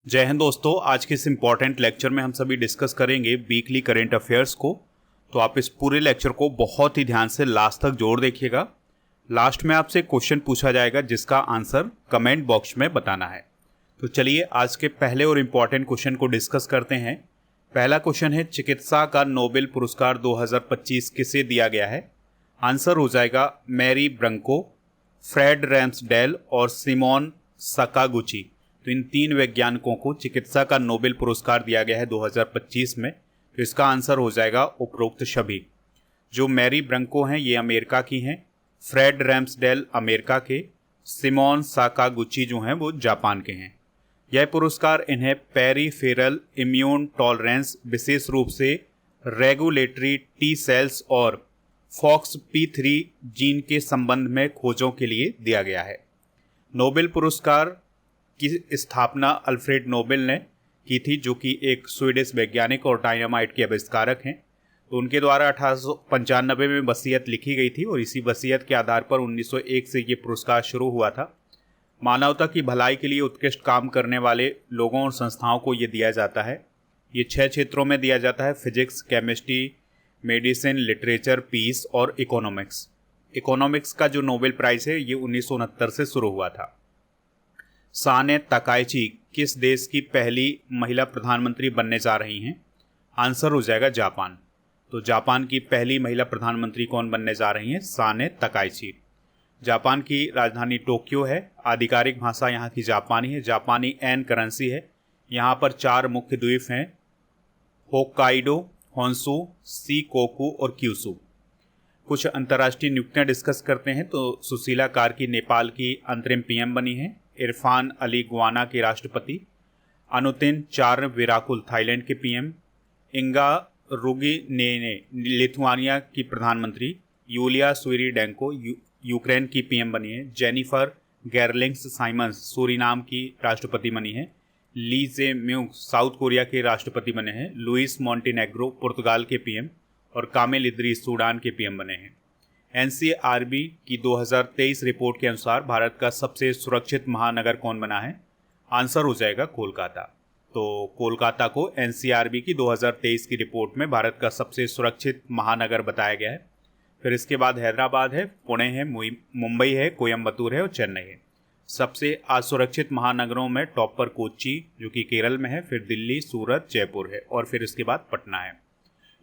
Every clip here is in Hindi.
जय हिंद दोस्तों। आज के इस इम्पॉर्टेंट लेक्चर में हम सभी डिस्कस करेंगे वीकली करंट अफेयर्स को। तो आप इस पूरे लेक्चर को बहुत ही ध्यान से लास्ट तक जोड़ देखिएगा। लास्ट में आपसे क्वेश्चन पूछा जाएगा जिसका आंसर कमेंट बॉक्स में बताना है। तो चलिए आज के पहले और इम्पॉर्टेंट क्वेश्चन को डिस्कस करते हैं। पहला क्वेश्चन है, चिकित्सा का नोबेल पुरस्कार 2025 किसे दिया गया है? आंसर हो जाएगा मैरी ब्रंको, फ्रेड रैम्सडेल और सिमोन सकागुची। तो इन तीन वैज्ञानिकों को चिकित्सा का नोबेल पुरस्कार दिया गया है 2025 में। तो इसका आंसर हो जाएगा उपरोक्त सभी। जो मैरी ब्रंको हैं ये अमेरिका की हैं, फ्रेड रैम्सडेल अमेरिका के, सिमोन साकागुची जो हैं वो जापान के हैं। यह पुरस्कार इन्हें पेरीफेरल इम्यून टॉलरेंस, विशेष रूप से रेगुलेटरी टी सेल्स और FOXP3 जीन के संबंध में खोजों के लिए दिया गया है। नोबेल पुरस्कार की स्थापना अल्फ्रेड नोबेल ने की थी, जो कि एक स्वीडिश वैज्ञानिक और डायनामाइट के आविष्कारक हैं। तो उनके द्वारा 1895 में वसीयत लिखी गई थी और इसी वसीयत के आधार पर 1901 से ये पुरस्कार शुरू हुआ था। मानवता की भलाई के लिए उत्कृष्ट काम करने वाले लोगों और संस्थाओं को ये दिया जाता है। ये 6 क्षेत्रों में दिया जाता है: physics, chemistry, medicine, literature, peace और इकोनॉमिक्स। इकोनॉमिक्स का जो नोबेल प्राइज़ है ये 1969 से शुरू हुआ था। साने तकाइची किस देश की पहली महिला प्रधानमंत्री बनने जा रही हैं? आंसर हो जाएगा जापान। तो जापान की पहली महिला प्रधानमंत्री कौन बनने जा रही हैं? Sanae Takaichi. जापान की राजधानी टोक्यो है। आधिकारिक भाषा यहाँ की जापानी है। जापानी एन करेंसी है। यहाँ पर 4 मुख्य द्वीप हैं: होक्काइडो, होन्शु, शिकोकू और क्यूशू। कुछ अंतर्राष्ट्रीय नियुक्तियाँ डिस्कस करते हैं। तो सुशीला कार्की नेपाल की अंतरिम पीएम बनी है। इरफान अली गुआना के राष्ट्रपति। अनुतिन चारविराकुल थाईलैंड के पीएम। इंगा रुगिनेने लिथुआनिया की प्रधानमंत्री। यूलिया स्विरिडेंको यूक्रेन की पीएम बनी है। जेनिफर गेरलिंग्स साइमंस सूरीनाम की राष्ट्रपति बनी है। ली जे म्यूंग साउथ कोरिया के राष्ट्रपति बने हैं। लुइस मोंटेनेग्रो पुर्तगाल के पीएम और कामिल इद्रीस सूडान के पीएम बने हैं। एनसीआरबी की 2023 रिपोर्ट के अनुसार भारत का सबसे सुरक्षित महानगर कौन बना है? आंसर हो जाएगा कोलकाता। तो कोलकाता को एनसीआरबी की 2023 की रिपोर्ट में भारत का सबसे सुरक्षित महानगर बताया गया है। फिर इसके बाद हैदराबाद है, पुणे है, मुंबई है, कोयम्बतूर है और चेन्नई है। सबसे असुरक्षित महानगरों में टॉप पर कोच्चि जो कि केरल में है, फिर दिल्ली, सूरत, जयपुर है और फिर इसके बाद पटना है।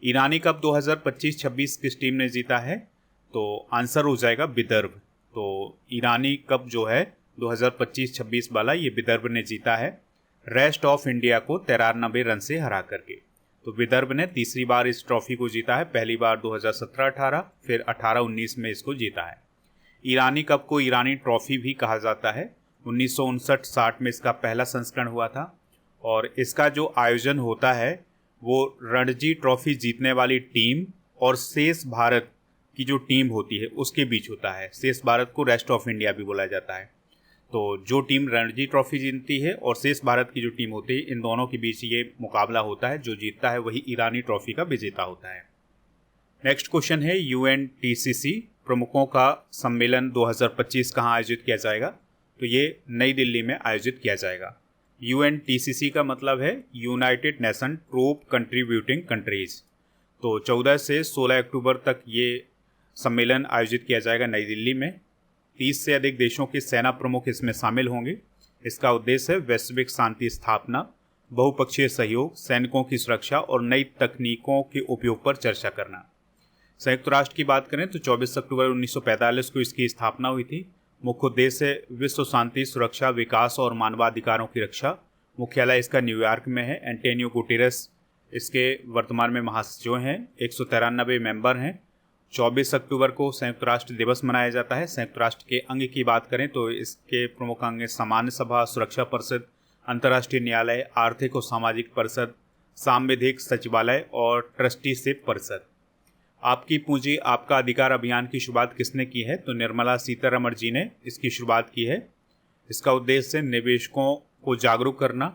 ईरानी कप 2025-26 किस टीम ने जीता है? तो आंसर हो जाएगा विदर्भ। तो ईरानी कप जो है 2025-26 वाला ये विदर्भ ने जीता है, रेस्ट ऑफ इंडिया को 93 रन से हरा करके। तो विदर्भ ने तीसरी बार इस ट्रॉफी को जीता है। पहली बार 2017-18, फिर 18-19 में इसको जीता है। ईरानी कप को ईरानी ट्रॉफी भी कहा जाता है। 1959-60 में इसका पहला संस्करण हुआ था और इसका जो आयोजन होता है वो रणजी ट्रॉफी जीतने वाली टीम और शेष भारत की जो टीम होती है उसके बीच होता है। शेष भारत को रेस्ट ऑफ इंडिया भी बोला जाता है। तो जो टीम रणजी ट्रॉफी जीतती है और शेष भारत की जो टीम होती है, इन दोनों के बीच ये मुकाबला होता है। जो जीतता है वही ईरानी ट्रॉफी का विजेता होता है। नेक्स्ट क्वेश्चन है, UNTCC प्रमुखों का सम्मेलन 2025 कहाँ आयोजित किया जाएगा? तो ये नई दिल्ली में आयोजित किया जाएगा। UNTCC का मतलब है United Nation troop contributing countries. तो 14 से 16 अक्टूबर तक ये सम्मेलन आयोजित किया जाएगा नई दिल्ली में। 30 से अधिक देशों के सेना प्रमुख इसमें शामिल होंगे। इसका उद्देश्य है वैश्विक शांति स्थापना, बहुपक्षीय सहयोग, सैनिकों की सुरक्षा और नई तकनीकों के उपयोग पर चर्चा करना। संयुक्त राष्ट्र की बात करें तो 24 अक्टूबर 1945 को इसकी स्थापना हुई थी। मुख्य उद्देश्य है विश्व शांति, सुरक्षा, विकास और मानवाधिकारों की रक्षा। मुख्यालय इसका न्यूयॉर्क में है। एंटोनियो गुटेरेस इसके वर्तमान में महासचिव हैं। 193 मेंबर हैं। 24 अक्टूबर को संयुक्त राष्ट्र दिवस मनाया जाता है। संयुक्त राष्ट्र के अंग की बात करें तो इसके प्रमुख अंग हैं सामान्य सभा, सुरक्षा परिषद, अंतर्राष्ट्रीय न्यायालय, आर्थिक और सामाजिक परिषद, सांविधिक सचिवालय और ट्रस्टीशिप परिषद। आपकी पूंजी आपका अधिकार अभियान की शुरुआत किसने की है? तो निर्मला सीतारमण जी ने इसकी शुरुआत की है। इसका उद्देश्य निवेशकों को जागरूक करना।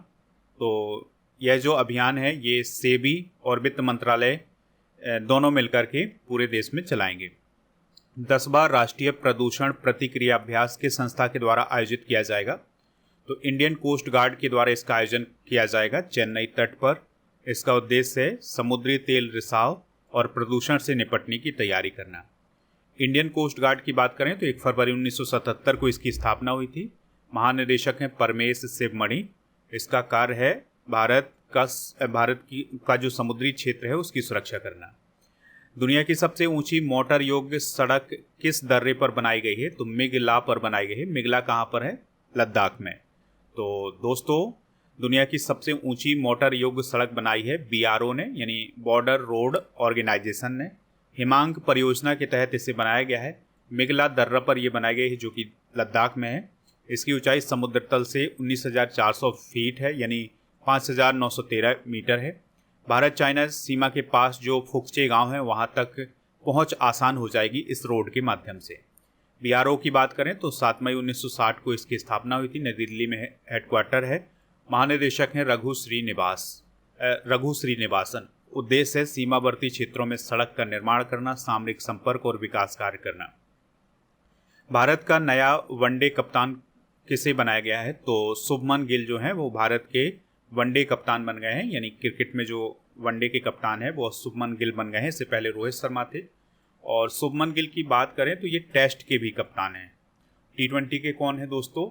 तो यह जो अभियान है ये सेबी और वित्त मंत्रालय दोनों मिलकर के पूरे देश में चलाएंगे। 10वां राष्ट्रीय प्रदूषण प्रतिक्रिया अभ्यास किस संस्था के द्वारा आयोजित किया जाएगा? तो इंडियन कोस्ट गार्ड के द्वारा इसका आयोजन किया जाएगा चेन्नई तट पर। इसका उद्देश्य है समुद्री तेल रिसाव और प्रदूषण से निपटने की तैयारी करना। इंडियन कोस्ट गार्ड की बात करें तो 1 फरवरी 1977 को इसकी स्थापना हुई थी। महानिदेशक हैं परमेश शिवमणि। इसका कार्य है भारत का जो समुद्री क्षेत्र है उसकी सुरक्षा करना। दुनिया की सबसे ऊंची मोटर योग्य सड़क किस दर्रे पर बनाई गई है? तो मिगला पर बनाई गई है। मिगला कहाँ पर है? लद्दाख में। तो दोस्तों, दुनिया की सबसे ऊंची मोटर योग्य सड़क बनाई है BRO ने, यानी बॉर्डर रोड ऑर्गेनाइजेशन ने। हिमांक परियोजना के तहत इसे बनाया गया है। मिगला दर्रा पर यह बनाई गई है जो कि लद्दाख में है। इसकी ऊंचाई समुद्र तल से 19,400 फीट है, यानी 5,913 मीटर है। भारत चाइना सीमा के पास जो फुक्चे गांव हैं वहां तक पहुंच आसान हो जाएगी इस रोड के माध्यम से। BRO की बात करें तो 7 मई 1960 को इसकी स्थापना हुई थी। नई दिल्ली में हेडक्वार्टर है। महानिदेशक हैं रघु श्रीनिवासन। उद्देश्य है सीमावर्ती क्षेत्रों में सड़क का निर्माण करना, सामरिक संपर्क और विकास कार्य करना। भारत का नया वनडे कप्तान किसे बनाया गया है? तो शुभमन गिल जो हैं वो भारत के वनडे कप्तान बन गए हैं, यानी क्रिकेट में जो वनडे के कप्तान है वो शुभमन गिल बन गए हैं। इससे पहले रोहित शर्मा थे। और शुभमन गिल की बात करें तो ये टेस्ट के भी कप्तान हैं। T20 के कौन है दोस्तों?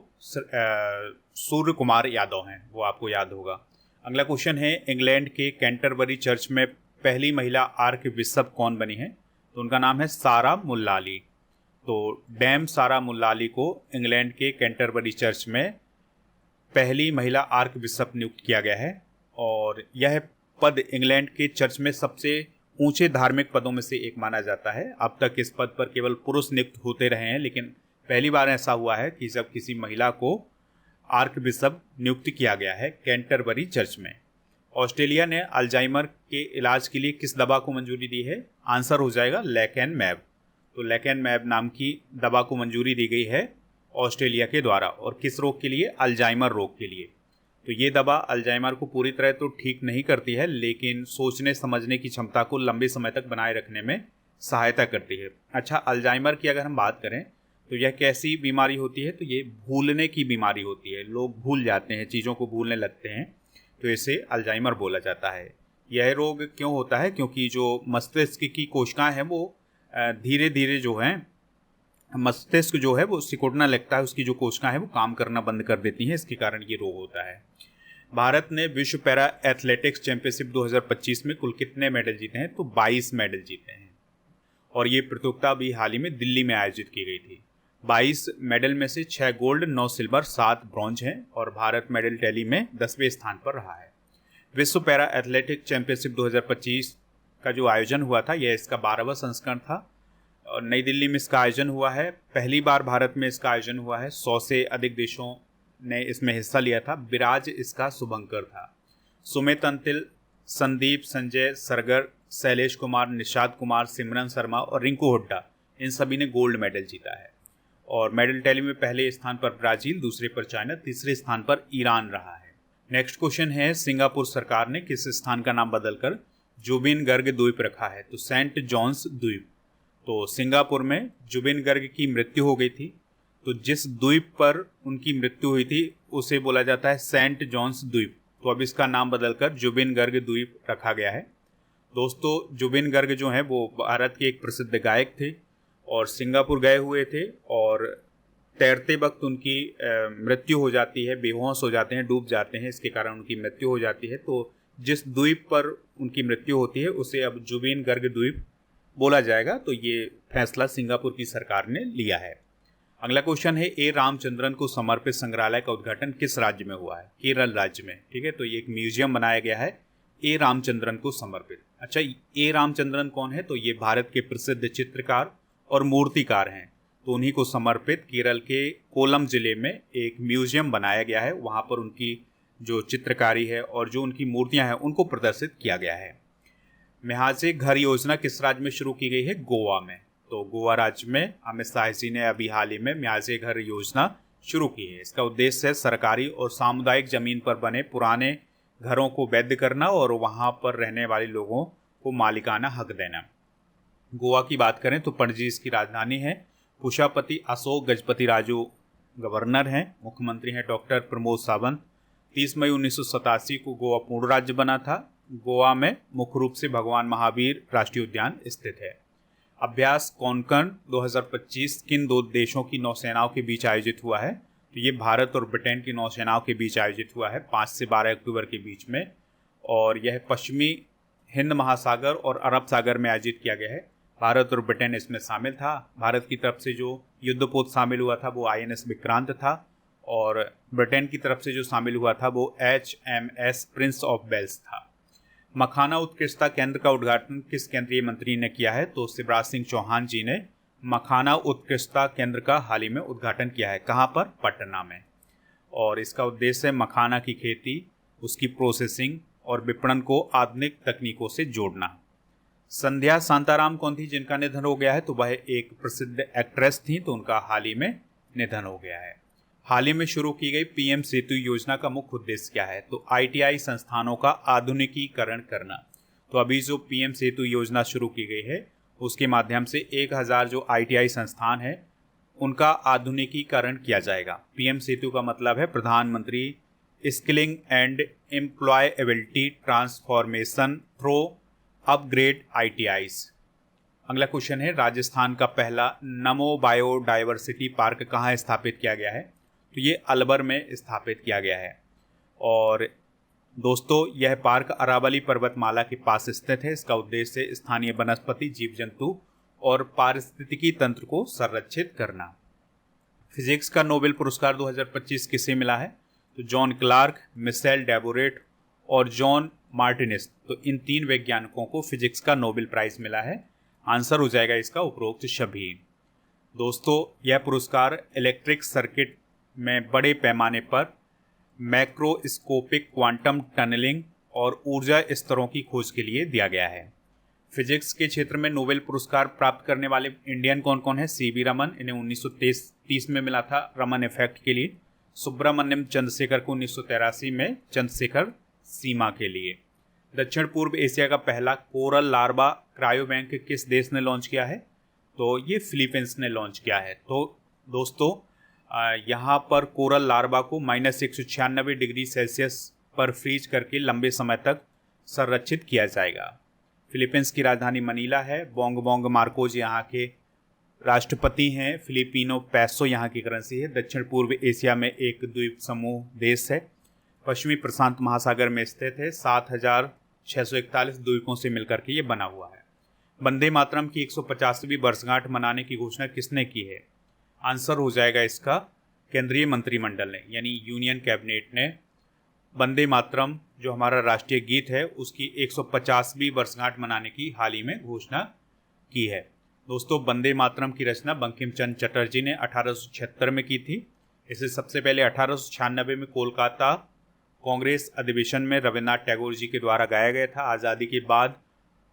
सूर्य कुमार यादव हैं, वो आपको याद होगा। अगला क्वेश्चन है, इंग्लैंड के कैंटरबरी चर्च में पहली महिला आर्क बिशप कौन बनी है? तो उनका नाम है सारा मुल्लाली। तो डैम सारा मुल्लाली को इंग्लैंड के कैंटरबरी चर्च में पहली महिला आर्क बिशप नियुक्त किया गया है। और यह पद इंग्लैंड के चर्च में सबसे ऊंचे धार्मिक पदों में से एक माना जाता है। अब तक इस पद पर केवल पुरुष नियुक्त होते रहे हैं, लेकिन पहली बार ऐसा हुआ है कि जब किसी महिला को आर्क बिशप नियुक्त किया गया है कैंटरबरी चर्च में। ऑस्ट्रेलिया ने अल्जाइमर के इलाज के लिए किस दवा को मंजूरी दी है? आंसर हो जाएगा लेकेनमैब। तो लेकेनमैब नाम की दवा को मंजूरी दी गई है ऑस्ट्रेलिया के द्वारा। और किस रोग के लिए? अल्जाइमर रोग के लिए। तो ये दवा अल्जाइमर को पूरी तरह तो ठीक नहीं करती है, लेकिन सोचने समझने की क्षमता को लंबे समय तक बनाए रखने में सहायता करती है। अच्छा, अल्जाइमर की अगर हम बात करें तो यह कैसी बीमारी होती है? तो ये भूलने की बीमारी होती है। लोग भूल जाते हैं, चीज़ों को भूलने लगते हैं, तो इसे अल्जाइमर बोला जाता है। यह रोग क्यों होता है? क्योंकि जो मस्तिष्क की कोशिकाएं हैं वो धीरे धीरे जो हैं, मस्तिष्क जो है वो सिकुड़ना लगता है, उसकी जो कोशिकाएं हैं वो काम करना बंद कर देती हैं। इसके कारण ये रोग होता है। भारत ने विश्व पैरा एथलेटिक्स चैंपियनशिप 2025 में कुल कितने मेडल जीते हैं? तो 22 मेडल जीते हैं। और ये प्रतियोगिता अभी हाल ही में दिल्ली में आयोजित की गई थी। 22 मेडल में से 6 गोल्ड, 9 सिल्वर, 7 ब्रॉन्ज हैं। और भारत मेडल टैली में 10वें स्थान पर रहा है। विश्व पैरा एथलेटिक्स चैंपियनशिप 2025 का जो आयोजन हुआ था, यह इसका 12वां संस्करण था। और नई दिल्ली में इसका आयोजन हुआ है। पहली बार भारत में इसका आयोजन हुआ है। 100 से अधिक देशों ने इसमें हिस्सा लिया था। विराज इसका शुभंकर था। सुमित अंतिल, संदीप, संजय सरगर, शैलेश कुमार, निषाद कुमार, सिमरन शर्मा और रिंकू हुड्डा, इन सभी ने गोल्ड मेडल जीता है। और मेडल टैली में पहले स्थान पर ब्राजील, दूसरे पर चाइना, तीसरे स्थान पर ईरान रहा है। नेक्स्ट क्वेश्चन है, सिंगापुर सरकार ने किस स्थान का नाम बदलकर जुबिन गर्ग द्वीप रखा है? तो सेंट जॉन्स द्वीप। तो सिंगापुर में जुबिन गर्ग की मृत्यु हो गई थी, तो जिस द्वीप पर उनकी मृत्यु हुई थी उसे बोला जाता है सेंट जॉन्स द्वीप। तो अब इसका नाम बदलकर जुबिन गर्ग द्वीप रखा गया है। दोस्तों, जुबिन गर्ग जो हैं वो भारत के एक प्रसिद्ध गायक थे और सिंगापुर गए हुए थे। और तैरते वक्त उनकी मृत्यु हो जाती है, बेहोश हो जाते हैं, डूब जाते हैं, इसके कारण उनकी मृत्यु हो जाती है। तो जिस द्वीप पर उनकी मृत्यु होती है उसे अब जुबिन गर्ग द्वीप बोला जाएगा। तो ये फैसला सिंगापुर की सरकार ने लिया है। अगला क्वेश्चन है, ए रामचंद्रन को समर्पित संग्रहालय का उद्घाटन किस राज्य में हुआ है? केरल राज्य में। ठीक है, तो ये एक म्यूजियम बनाया गया है ए रामचंद्रन को समर्पित। अच्छा, ए रामचंद्रन कौन है? तो ये भारत के प्रसिद्ध चित्रकार और मूर्तिकार हैं। तो उन्हीं को समर्पित केरल के कोलम जिले में एक म्यूजियम बनाया गया है। वहाँ पर उनकी जो चित्रकारी है और जो उनकी मूर्तियाँ हैं उनको प्रदर्शित किया गया है। म्याजे घर योजना किस राज्य में शुरू की गई है? गोवा में। तो गोवा राज्य में अमित शाह जी ने अभी हाल ही में म्याजे घर योजना शुरू की है। इसका उद्देश्य है सरकारी और सामुदायिक जमीन पर बने पुराने घरों को वैध करना और वहाँ पर रहने वाले लोगों को मालिकाना हक देना। गोवा की बात करें तो पणजी इसकी राजधानी है। कुशापति अशोक गजपति राजू गवर्नर हैं, मुख्यमंत्री हैं डॉक्टर प्रमोद सावंत। 30 मई 1987 को गोवा पूर्ण राज्य बना था। गोवा में मुख्य रूप से भगवान महावीर राष्ट्रीय उद्यान स्थित है। अभ्यास कोंकण 2025 किन दो देशों की नौसेनाओं के बीच आयोजित हुआ है? तो ये भारत और ब्रिटेन की नौसेनाओं के बीच आयोजित हुआ है 5 से 12 अक्टूबर के बीच में, और यह पश्चिमी हिंद महासागर और अरब सागर में आयोजित किया गया है। भारत और ब्रिटेन इसमें शामिल था। भारत की तरफ से जो युद्धपोत शामिल हुआ था वो INS विक्रांत था, और ब्रिटेन की तरफ से जो शामिल हुआ था वो HMS प्रिंस ऑफ वेल्स था। मखाना उत्कृष्टता केंद्र का उद्घाटन किस केंद्रीय मंत्री ने किया है? तो शिवराज सिंह चौहान जी ने मखाना उत्कृष्टता केंद्र का हाल ही में उद्घाटन किया है। कहाँ पर? पटना में। और इसका उद्देश्य है मखाना की खेती, उसकी प्रोसेसिंग और विपणन को आधुनिक तकनीकों से जोड़ना। संध्या शांताराम कौन थी जिनका निधन हो गया है? तो वह एक प्रसिद्ध एक्ट्रेस थी, तो उनका हाल ही में निधन हो गया है। हाल ही में शुरू की गई PM सेतु योजना का मुख्य उद्देश्य क्या है? तो ITI संस्थानों का आधुनिकीकरण करना। तो अभी जो PM सेतु योजना शुरू की गई है उसके माध्यम से 1000 जो ITI संस्थान है उनका आधुनिकीकरण किया जाएगा। PM सेतु का मतलब है प्रधानमंत्री skilling and employability transformation through upgrade ITIs। अगला क्वेश्चन है, राजस्थान का पहला नमो बायोडाइवर्सिटी पार्क कहाँ स्थापित किया गया है? तो ये अलवर में स्थापित किया गया है। और दोस्तों यह पार्क अरावली पर्वतमाला के पास स्थित है। इसका उद्देश्य स्थानीय वनस्पति, जीव जंतु और पारिस्थितिकी तंत्र को संरक्षित करना। फिजिक्स का नोबेल पुरस्कार 2025 किसे मिला है? तो जॉन क्लार्क, मिशेल डेबोरेट और जॉन मार्टिनेस, तो इन 3 वैज्ञानिकों को फिजिक्स का नोबेल प्राइज मिला है। आंसर हो जाएगा इसका उपरोक्त सभी। दोस्तों यह पुरस्कार इलेक्ट्रिक सर्किट में बड़े पैमाने पर मैक्रोस्कोपिक क्वांटम टनलिंग और ऊर्जा स्तरों की खोज के लिए दिया गया है। फिजिक्स के क्षेत्र में नोबेल पुरस्कार प्राप्त करने वाले इंडियन कौन कौन है? CV रमन, इन्हें 1930 में मिला था रमन इफेक्ट के लिए। सुब्रमण्यम चंद्रशेखर को 1983 में चंद्रशेखर सीमा के लिए। दक्षिण पूर्व एशिया का पहला कोरल लार्वा क्रायोबैंक किस देश ने लॉन्च किया है? तो ये फिलीपींस ने लॉन्च किया है। तो दोस्तों यहाँ पर कोरल लार्वा को -196 डिग्री सेल्सियस पर फ्रीज करके लंबे समय तक संरक्षित किया जाएगा। फिलीपींस की राजधानी मनीला है। बोंग बोंग मार्कोज यहाँ के राष्ट्रपति हैं। फिलिपिनो पैसो यहाँ की करेंसी है। दक्षिण पूर्व एशिया में एक द्वीप समूह देश है। पश्चिमी प्रशांत महासागर में स्थित है। 7641 द्वीपों से मिलकर के ये बना हुआ है। वंदे मातरम की 150वीं वर्षगांठ मनाने की घोषणा किसने की है? आंसर हो जाएगा इसका केंद्रीय मंत्रिमंडल ने, यानी यूनियन कैबिनेट ने वंदे मातरम जो हमारा राष्ट्रीय गीत है उसकी 150वीं वर्षगांठ मनाने की हाल ही में घोषणा की है। दोस्तों वंदे मातरम की रचना बंकिम चंद्र चटर्जी ने 1876 में की थी। इसे सबसे पहले 1896 में कोलकाता कांग्रेस अधिवेशन में रविन्द्रनाथ टैगोर जी के द्वारा गाया गया था। आज़ादी के बाद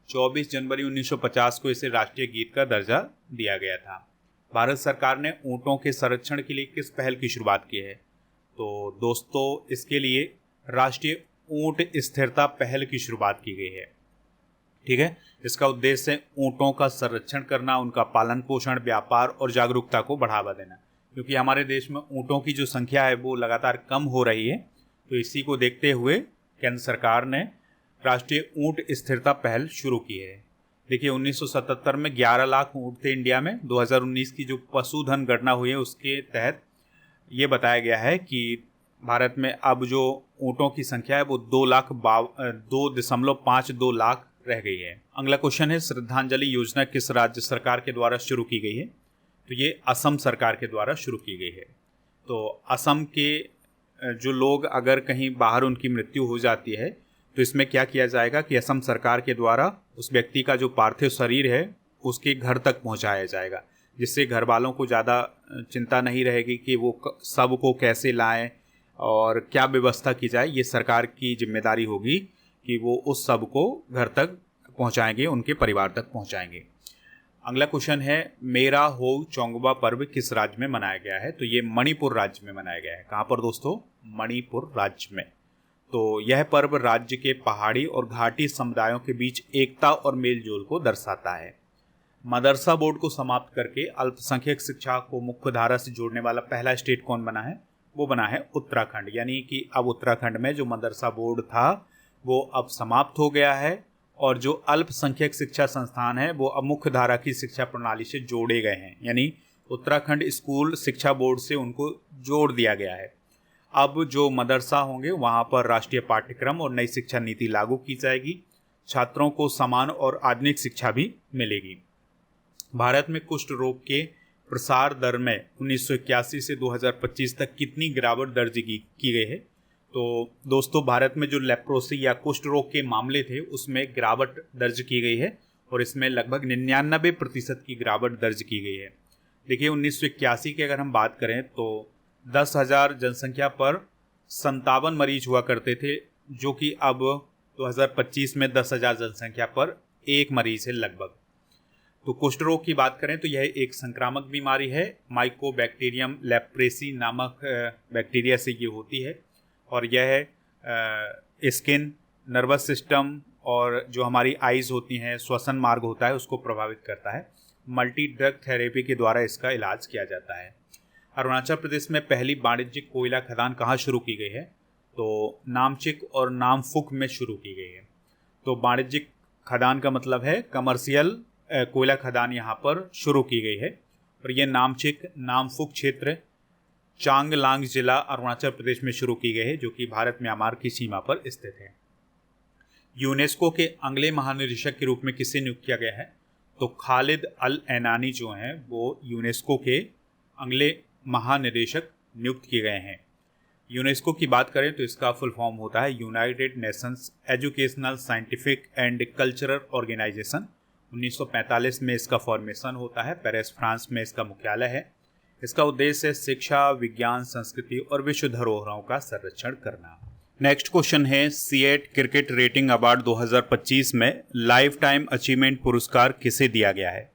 24 जनवरी 1950 को इसे राष्ट्रीय गीत का दर्जा दिया गया था। भारत सरकार ने ऊँटों के संरक्षण के लिए किस पहल की शुरुआत की है? तो दोस्तों इसके लिए राष्ट्रीय ऊँट स्थिरता पहल की शुरुआत की गई है। ठीक है, इसका उद्देश्य है ऊँटों का संरक्षण करना, उनका पालन पोषण, व्यापार और जागरूकता को बढ़ावा देना। क्योंकि हमारे देश में ऊँटों की जो संख्या है वो लगातार कम हो रही है, तो इसी को देखते हुए केंद्र सरकार ने राष्ट्रीय ऊँट स्थिरता पहल शुरू की है। देखिए 1977 में 11 लाख ऊँट थे इंडिया में। 2019 की जो पशुधन गणना हुई है उसके तहत ये बताया गया है कि भारत में अब जो ऊँटों की संख्या है वो 2.52 लाख रह गई है। अगला क्वेश्चन है, श्रद्धांजलि योजना किस राज्य सरकार के द्वारा शुरू की गई है? तो ये असम सरकार के द्वारा शुरू की गई है। तो असम के जो लोग अगर कहीं बाहर उनकी मृत्यु हो जाती है तो इसमें क्या किया जाएगा कि असम सरकार के द्वारा उस व्यक्ति का जो पार्थिव शरीर है उसके घर तक पहुंचाया जाएगा, जिससे घर वालों को ज़्यादा चिंता नहीं रहेगी कि वो सब को कैसे लाएं और क्या व्यवस्था की जाए। ये सरकार की जिम्मेदारी होगी कि वो उस सब को घर तक पहुंचाएंगे, उनके परिवार तक पहुंचाएंगे। अगला क्वेश्चन है, मेरा हो चोंगबा पर्व किस राज्य में मनाया गया है? तो ये मणिपुर राज्य में मनाया गया है। कहाँ पर दोस्तों? मणिपुर राज्य में। तो यह पर्व राज्य के पहाड़ी और घाटी समुदायों के बीच एकता और मेलजोल को दर्शाता है। मदरसा बोर्ड को समाप्त करके अल्पसंख्यक शिक्षा को मुख्य धारा से जोड़ने वाला पहला स्टेट कौन बना है? वो बना है उत्तराखंड। यानी कि अब उत्तराखंड में जो मदरसा बोर्ड था वो अब समाप्त हो गया है और जो अल्पसंख्यक शिक्षा संस्थान है वो अब मुख्य धारा की शिक्षा प्रणाली से जोड़े गए हैं। यानी उत्तराखंड स्कूल शिक्षा बोर्ड से उनको जोड़ दिया गया है। अब जो मदरसा होंगे वहाँ पर राष्ट्रीय पाठ्यक्रम और नई शिक्षा नीति लागू की जाएगी। छात्रों को समान और आधुनिक शिक्षा भी मिलेगी। भारत में कुष्ठ रोग के प्रसार दर में 1981 से 2025 तक कितनी गिरावट दर्ज की गई है? तो दोस्तों, भारत में जो लेप्रोसी या कुष्ठ रोग के मामले थे उसमें गिरावट दर्ज की गई है और इसमें लगभग 99% की गिरावट दर्ज की गई है। देखिए, 1981 की अगर हम बात करें तो 10,000 जनसंख्या पर 57 मरीज हुआ करते थे, जो कि अब 2025 में 10,000 जनसंख्या पर 1 मरीज है लगभग। तो कुष्ठ रोग की बात करें तो यह एक संक्रामक बीमारी है। माइकोबैक्टीरियम लेप्रेसी नामक बैक्टीरिया से ये होती है और यह स्किन, नर्वस सिस्टम और जो हमारी आइज़ होती हैं, श्वसन मार्ग होता है, उसको प्रभावित करता है। मल्टी ड्रग थेरेपी के द्वारा इसका इलाज किया जाता है। अरुणाचल प्रदेश में पहली वाणिज्यिक कोयला खदान कहाँ शुरू की गई है? तो नामचिक और नामफुक में शुरू की गई है। तो वाणिज्यिक खदान का मतलब है कमर्शियल कोयला खदान यहाँ पर शुरू की गई है और ये नामचिक नामफुक क्षेत्र चांगलांग जिला अरुणाचल प्रदेश में शुरू की गई है, जो कि भारत म्यांमार की सीमा पर स्थित है। यूनेस्को के अगले महानिदेशक के रूप में किसे नियुक्त किया गया है? तो खालिद अल ऐनानी जो हैं वो यूनेस्को के अगले महानिदेशक नियुक्त किए गए हैं। यूनेस्को की बात करें तो इसका फुल फॉर्म होता है United Nations Educational, Scientific and Cultural Organization. 1945 में इसका फॉर्मेशन होता है। पेरिस, फ्रांस में इसका मुख्यालय है। इसका उद्देश्य है शिक्षा, विज्ञान, संस्कृति और विश्व धरोहरों का संरक्षण करना। नेक्स्ट क्वेश्चन है, सीएट क्रिकेट रेटिंग अवार्ड 2025 में लाइफ टाइम अचीवमेंट पुरस्कार किसे दिया गया है?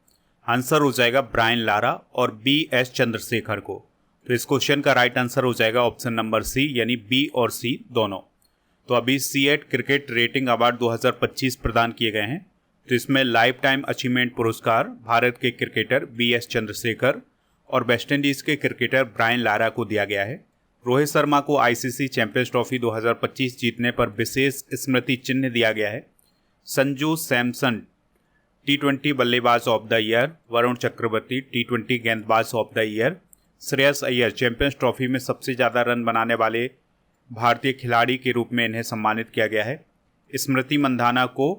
आंसर हो जाएगा ब्रायन लारा और BS चंद्रशेखर को। तो इस क्वेश्चन का राइट आंसर हो जाएगा ऑप्शन नंबर सी, यानी B और C दोनों। तो अभी सीएट क्रिकेट रेटिंग अवार्ड 2025 प्रदान किए गए हैं। तो इसमें लाइफ टाइम अचीवमेंट पुरस्कार भारत के क्रिकेटर BS चंद्रशेखर और वेस्ट इंडीज़ के क्रिकेटर ब्रायन लारा को दिया गया है। रोहित शर्मा को ICC चैंपियंस ट्रॉफी 2025 जीतने पर विशेष स्मृति चिन्ह दिया गया है। संजू सैमसन T20 बल्लेबाज of the year, Varun Chakravarthy T20 गेंदबाज of the year, Shreyas Iyer Champions Trophy में सबसे ज़्यादा रन बनाने वाले भारतीय खिलाड़ी के रूप में इन्हें सम्मानित किया गया है। स्मृति मंधाना को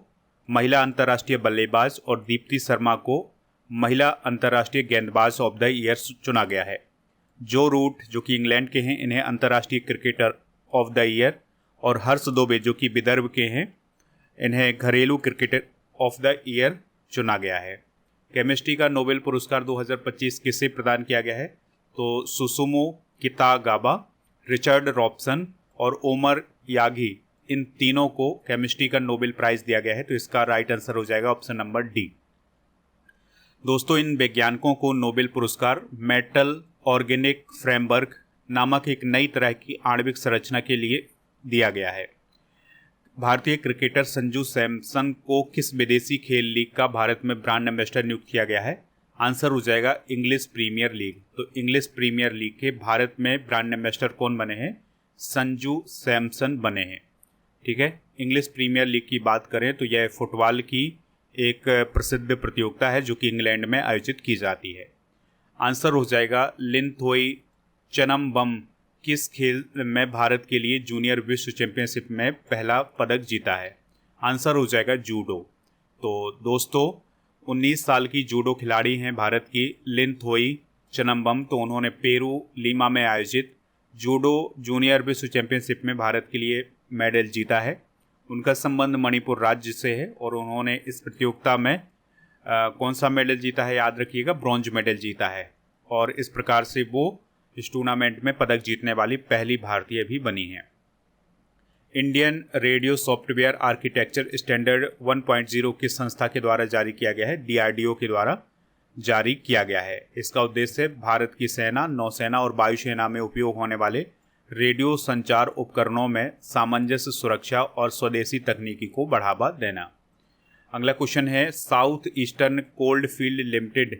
महिला अंतर्राष्ट्रीय बल्लेबाज और दीप्ति शर्मा को महिला अंतर्राष्ट्रीय गेंदबाज ऑफ द ईयर चुना गया है। जो रूट जो कि इंग्लैंड के हैं, इन्हें अंतर्राष्ट्रीय क्रिकेटर ऑफ द ईयर, और हर्ष दुबे जो कि विदर्भ के हैं, इन्हें घरेलू क्रिकेटर ऑफ द ईयर चुना गया है। केमिस्ट्री का नोबेल पुरस्कार 2025 किसे प्रदान किया गया है? तो सुसुमो कितागावा, रिचर्ड रॉबसन और ओमर यागी, इन तीनों को केमिस्ट्री का नोबेल प्राइज दिया गया है। तो इसका राइट आंसर हो जाएगा ऑप्शन नंबर डी। दोस्तों, इन वैज्ञानिकों को नोबेल पुरस्कार मेटल ऑर्गेनिक फ्रेमवर्क नामक एक नई तरह की आणविक संरचना के लिए दिया गया है। भारतीय क्रिकेटर संजू सैमसन को किस विदेशी खेल लीग का भारत में ब्रांड एम्बेसडर नियुक्त किया गया है? आंसर हो जाएगा इंग्लिश प्रीमियर लीग। तो इंग्लिश प्रीमियर लीग के भारत में ब्रांड एम्बेसडर कौन बने हैं? संजू सैमसन बने हैं। ठीक है। इंग्लिश प्रीमियर लीग की बात करें तो यह फुटबॉल की एक प्रसिद्ध प्रतियोगिता है जो कि इंग्लैंड में आयोजित की जाती है। आंसर हो जाएगा लिनथोई चनम्बम किस खेल में भारत के लिए जूनियर विश्व चैंपियनशिप में पहला पदक जीता है? आंसर हो जाएगा जूडो। तो दोस्तों, 19 साल की जूडो खिलाड़ी हैं भारत की लिनथोई चनम्बम। तो उन्होंने पेरू लीमा में आयोजित जूडो जूनियर विश्व चैंपियनशिप में भारत के लिए मेडल जीता है। उनका संबंध मणिपुर राज्य से है और उन्होंने इस प्रतियोगिता में कौन सा मेडल जीता है? याद रखिएगा, ब्रॉन्ज मेडल जीता है। और इस प्रकार से वो इस टूर्नामेंट में पदक जीतने वाली पहली भारतीय भी बनी हैं। Indian radio software architecture standard 1.0 किस संस्था के द्वारा जारी किया गया है? DRDO के द्वारा जारी किया गया है। इसका उद्देश्य भारत की सेना, नौसेना और वायुसेना में उपयोग होने वाले रेडियो संचार उपकरणों में सामंजस्य, सुरक्षा और स्वदेशी तकनीकी को बढ़ावा देना। अगला क्वेश्चन है, south eastern cold field limited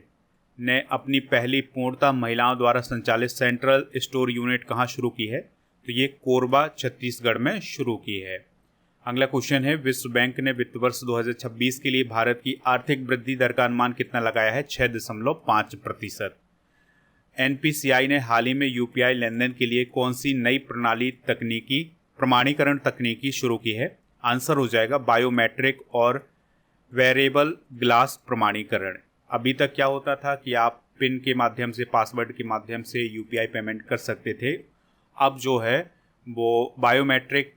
ने अपनी पहली पूर्णतः महिलाओं द्वारा संचालित सेंट्रल स्टोर यूनिट कहाँ शुरू की है? तो ये कोरबा छत्तीसगढ़ में शुरू की है। अगला क्वेश्चन है, विश्व बैंक ने वित्त वर्ष 2026 के लिए भारत की आर्थिक वृद्धि दर का अनुमान कितना लगाया है? 6.5%। एनपीसीआई ने हाल ही में यूपीआई लेनदेन के लिए कौन सी नई प्रमाणीकरण तकनीकी शुरू की है? आंसर हो जाएगा बायोमेट्रिक और वेरिएबल ग्लास प्रमाणीकरण। अभी तक क्या होता था कि आप पिन के माध्यम से, पासवर्ड के माध्यम से यूपीआई पेमेंट कर सकते थे। अब जो है वो बायोमेट्रिक,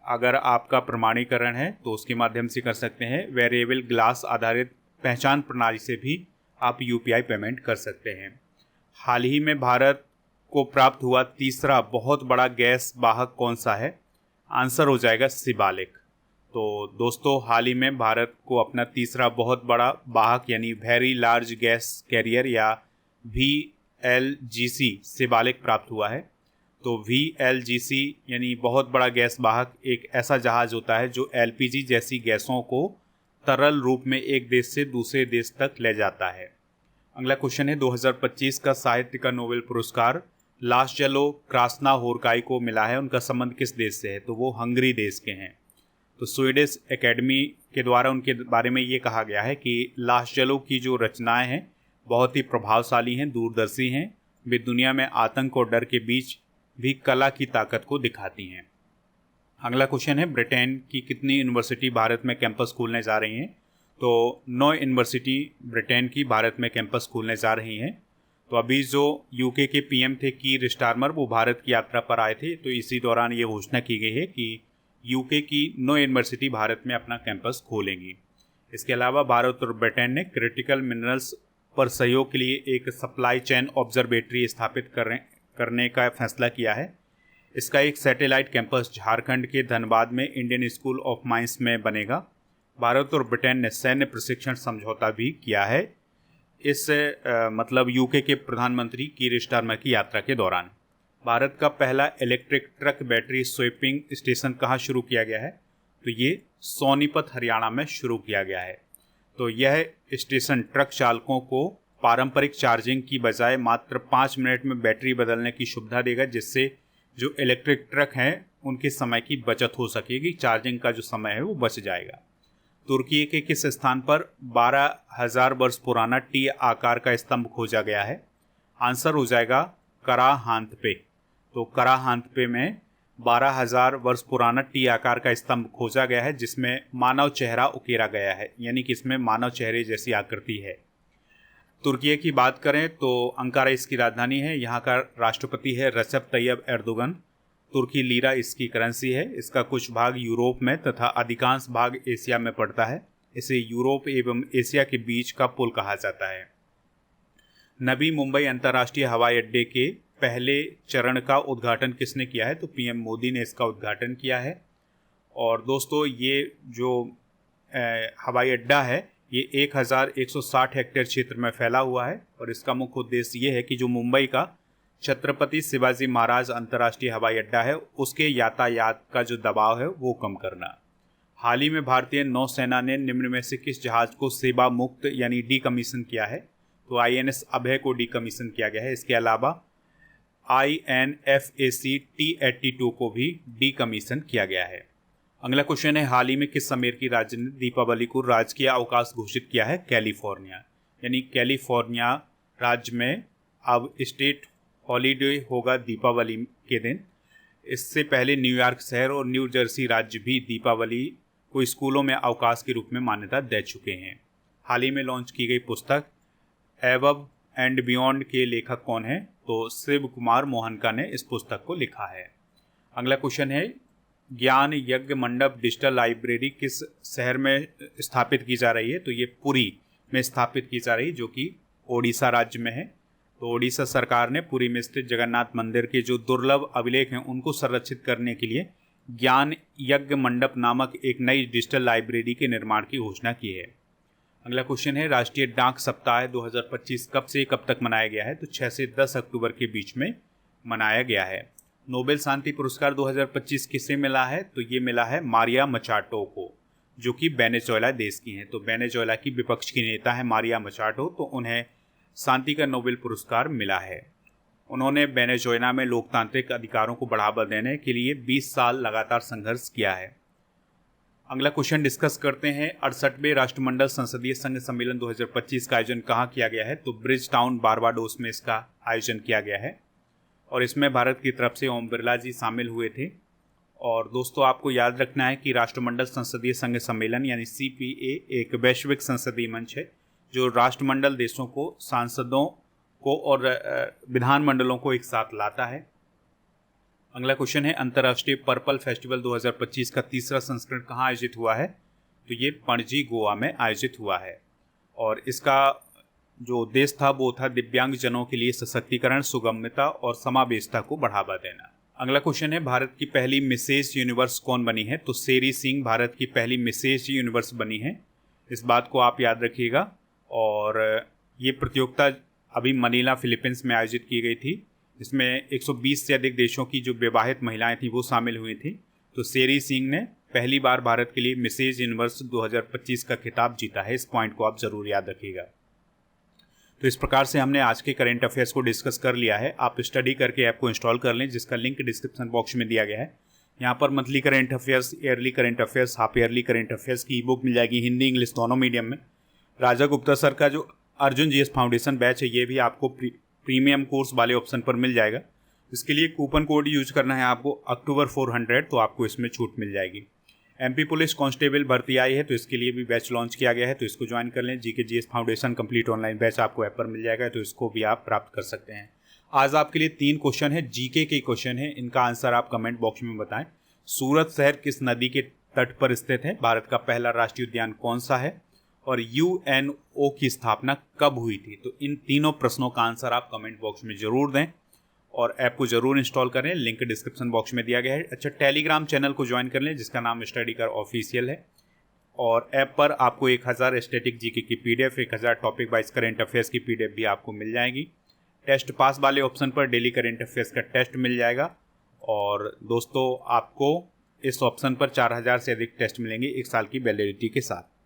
अगर आपका प्रमाणीकरण है तो उसके माध्यम से कर सकते हैं। वेरिएबल ग्लास आधारित पहचान प्रणाली से भी आप यूपीआई पेमेंट कर सकते हैं। हाल ही में भारत को प्राप्त हुआ तीसरा बहुत बड़ा गैस वाहक कौन सा है? आंसर हो जाएगा शिवालिक। तो दोस्तों, हाल ही में भारत को अपना तीसरा बहुत बड़ा वाहक यानी वेरी लार्ज गैस कैरियर या VLGC शिवालिक प्राप्त हुआ है। तो VLGC यानी बहुत बड़ा गैस वाहक एक ऐसा जहाज़ होता है जो LPG जैसी गैसों को तरल रूप में एक देश से दूसरे देश तक ले जाता है। अगला क्वेश्चन है, 2025 का साहित्य का नोबेल पुरस्कार लास्जेलो क्रास्नाहोरकाई को मिला है। उनका संबंध किस देश से है? तो वो हंगरी देश के हैं। तो स्वीडिश एकेडमी के द्वारा उनके बारे में ये कहा गया है कि लास्जेलो की जो रचनाएं हैं बहुत ही प्रभावशाली हैं, दूरदर्शी हैं। वे दुनिया में आतंक और डर के बीच भी कला की ताकत को दिखाती हैं। अगला क्वेश्चन है, ब्रिटेन की कितनी यूनिवर्सिटी भारत में कैंपस खोलने जा रही हैं? तो 9 यूनिवर्सिटी ब्रिटेन की भारत में कैंपस खोलने जा रही हैं। तो अभी जो यूके के पीएम थे कीर स्टारमर, वो भारत की यात्रा पर आए थे। तो इसी दौरान ये घोषणा की गई है कि यूके की 9 यूनिवर्सिटी भारत में अपना कैंपस खोलेंगी। इसके अलावा भारत और ब्रिटेन ने क्रिटिकल मिनरल्स पर सहयोग के लिए एक सप्लाई चेन ऑब्जर्वेटरी स्थापित करने का फैसला किया है। इसका एक सैटेलाइट कैंपस झारखंड के धनबाद में इंडियन स्कूल ऑफ माइंस में बनेगा। भारत और ब्रिटेन ने सैन्य प्रशिक्षण समझौता भी किया है मतलब यूके के प्रधानमंत्री कीर स्टारमर की यात्रा के दौरान। भारत का पहला electric truck battery swapping station कहाँ शुरू किया गया है? तो ये सोनीपत हरियाणा में शुरू किया गया है। तो यह स्टेशन ट्रक चालकों को पारंपरिक चार्जिंग की बजाय मात्र 5 मिनट में बैटरी बदलने की सुविधा देगा, जिससे जो इलेक्ट्रिक ट्रक हैं उनके समय की बचत हो सकेगी। चार्जिंग का जो समय है वो बच जाएगा। तुर्की के किस स्थान पर 12,000 वर्ष पुराना टी आकार का स्तंभ खोजा गया है? आंसर हो जाएगा कराहांतपे। तो कराहांतपे में 12,000 वर्ष पुराना टी आकार का स्तंभ खोजा गया है, जिसमें मानव चेहरा उकेरा गया है, यानी कि इसमें मानव चेहरे जैसी आकृति है। तुर्की की बात करें तो अंकारा इसकी राजधानी है। यहाँ का राष्ट्रपति है रजब तैयब एर्दोगन। तुर्की लीरा इसकी करेंसी है। इसका कुछ भाग यूरोप में तथा अधिकांश भाग एशिया में पड़ता है। इसे यूरोप एवं एशिया के बीच का पुल कहा जाता है। नवी मुंबई अंतर्राष्ट्रीय हवाई अड्डे के पहले चरण का उद्घाटन किसने किया है? तो पीएम मोदी ने इसका उद्घाटन किया है। और दोस्तों, ये जो हवाई अड्डा है ये 1160 हेक्टेयर क्षेत्र में फैला हुआ है और इसका मुख्य उद्देश्य ये है कि जो मुंबई का छत्रपति शिवाजी महाराज अंतर्राष्ट्रीय हवाई अड्डा है उसके यातायात का जो दबाव है वो कम करना। हाल ही में भारतीय नौसेना ने निम्न में से किस जहाज को सेवा मुक्त यानी डीकमीशन किया है? तो INS अभय को डीकमीशन किया गया है। इसके अलावा INFAC T-82 को भी डीकमीशन किया गया है। अगला क्वेश्चन है, हाल ही में किस अमेरिकी राज्य ने दीपावली को राजकीय अवकाश घोषित किया है? कैलिफोर्निया। यानी कैलिफोर्निया राज्य में अब स्टेट हॉलीडे होगा दीपावली के दिन। इससे पहले न्यूयॉर्क शहर और न्यू जर्सी राज्य भी दीपावली को स्कूलों में अवकाश के रूप में मान्यता दे चुके हैं। हाल ही में लॉन्च की गई पुस्तक एबव एंड बियॉन्ड के लेखक कौन है? तो शिव कुमार मोहनका ने इस पुस्तक को लिखा है। अगला क्वेश्चन है, ज्ञान यज्ञ मंडप डिजिटल लाइब्रेरी किस शहर में स्थापित की जा रही है? तो ये पुरी में स्थापित की जा रही है, जो कि ओडिशा राज्य में है। तो ओडिशा सरकार ने पुरी में स्थित जगन्नाथ मंदिर के जो दुर्लभ अभिलेख हैं उनको संरक्षित करने के लिए ज्ञान यज्ञ मंडप नामक एक नई डिजिटल लाइब्रेरी के निर्माण की घोषणा की है। अगला क्वेश्चन है, राष्ट्रीय डाक सप्ताह 2025 कब से कब तक मनाया गया है? तो 6 से 10 अक्टूबर के बीच में मनाया गया है। नोबेल शांति पुरस्कार 2025 किसे मिला है? तो ये मिला है मारिया मचाटो को। जो कि वेनेजुएला देश की हैं। तो वेनेजुएला की विपक्ष की नेता है मारिया मचाटो, तो उन्हें शांति का नोबेल पुरस्कार मिला है। उन्होंने वेनेजुएला में लोकतांत्रिक अधिकारों को बढ़ावा देने के लिए 20 साल लगातार संघर्ष किया है। अगला क्वेश्चन डिस्कस करते हैं। 68वें राष्ट्रमंडल संसदीय संघ सम्मेलन 2025 का आयोजन कहाँ किया गया है? तो ब्रिज टाउन बारबाडोस में इसका आयोजन किया गया है और इसमें भारत की तरफ से ओम बिरला जी शामिल हुए थे। और दोस्तों, आपको याद रखना है कि राष्ट्रमंडल संसदीय संघ सम्मेलन यानी CPA एक वैश्विक संसदीय मंच है जो राष्ट्रमंडल देशों को, सांसदों को और विधानमंडलों को एक साथ लाता है। अगला क्वेश्चन है, अंतर्राष्ट्रीय पर्पल फेस्टिवल 2025 का तीसरा संस्करण कहाँ आयोजित हुआ है? तो ये पणजी, गोवा में आयोजित हुआ है और इसका जो उद्देश्य था वो था दिव्यांग जनों के लिए सशक्तिकरण, सुगमता और समावेशिता को बढ़ावा देना। अगला क्वेश्चन है, भारत की पहली मिसेज यूनिवर्स कौन बनी है? तो शेरी सिंह भारत की पहली मिसेज यूनिवर्स बनी है। इस बात को आप याद रखिएगा। और ये प्रतियोगिता अभी मनीला, फिलीपींस में आयोजित की गई थी। इसमें 120 से अधिक देशों की जो विवाहित महिलाएं थीं वो शामिल हुई थी। तो शेरी सिंह ने पहली बार भारत के लिए मिसेज यूनिवर्स 2025 का खिताब जीता है। इस पॉइंट को आप ज़रूर याद रखिएगा। तो इस प्रकार से हमने आज के करंट अफेयर्स को डिस्कस कर लिया है। आप स्टडी करके ऐप को इंस्टॉल कर लें, जिसका लिंक डिस्क्रिप्शन बॉक्स में दिया गया है। यहाँ पर monthly current affairs, yearly current affairs, half yearly current affairs की ई बुक मिल जाएगी, हिंदी इंग्लिश दोनों मीडियम में। राजा गुप्ता सर का जो अर्जुन GS फाउंडेशन बैच है ये भी आपको प्रीमियम कोर्स वाले ऑप्शन पर मिल जाएगा। इसके लिए कूपन कोड यूज करना है आपको अक्टूबर 400, तो आपको इसमें छूट मिल जाएगी। MP पुलिस कांस्टेबल भर्ती आई है, तो इसके लिए भी बैच लॉन्च किया गया है, तो इसको ज्वाइन कर लें। GK GS foundation complete online batch आपको ऐप पर मिल जाएगा, तो इसको भी आप प्राप्त कर सकते हैं। आज आपके लिए 3 क्वेश्चन है, GK के क्वेश्चन है, इनका आंसर आप कमेंट बॉक्स में बताएं। सूरत शहर किस नदी के तट पर स्थित है? भारत का पहला राष्ट्रीय उद्यान कौन सा है? और UNO की स्थापना कब हुई थी? तो इन तीनों प्रश्नों का आंसर आप कमेंट बॉक्स में जरूर दें और ऐप को जरूर इंस्टॉल करें। लिंक डिस्क्रिप्शन बॉक्स में दिया गया है। अच्छा, टेलीग्राम चैनल को ज्वाइन कर लें, जिसका नाम स्टडी कर ऑफिशियल है। और ऐप पर आपको 1000 स्टैटिक GK की PDF, 1000 topic wise current affairs की PDF भी आपको मिल जाएगी। टेस्ट पास वाले ऑप्शन पर डेली करंट अफेयर्स का टेस्ट मिल जाएगा। और दोस्तों, आपको इस ऑप्शन पर 4000 से अधिक टेस्ट मिलेंगे 1 साल की वैलिडिटी के साथ।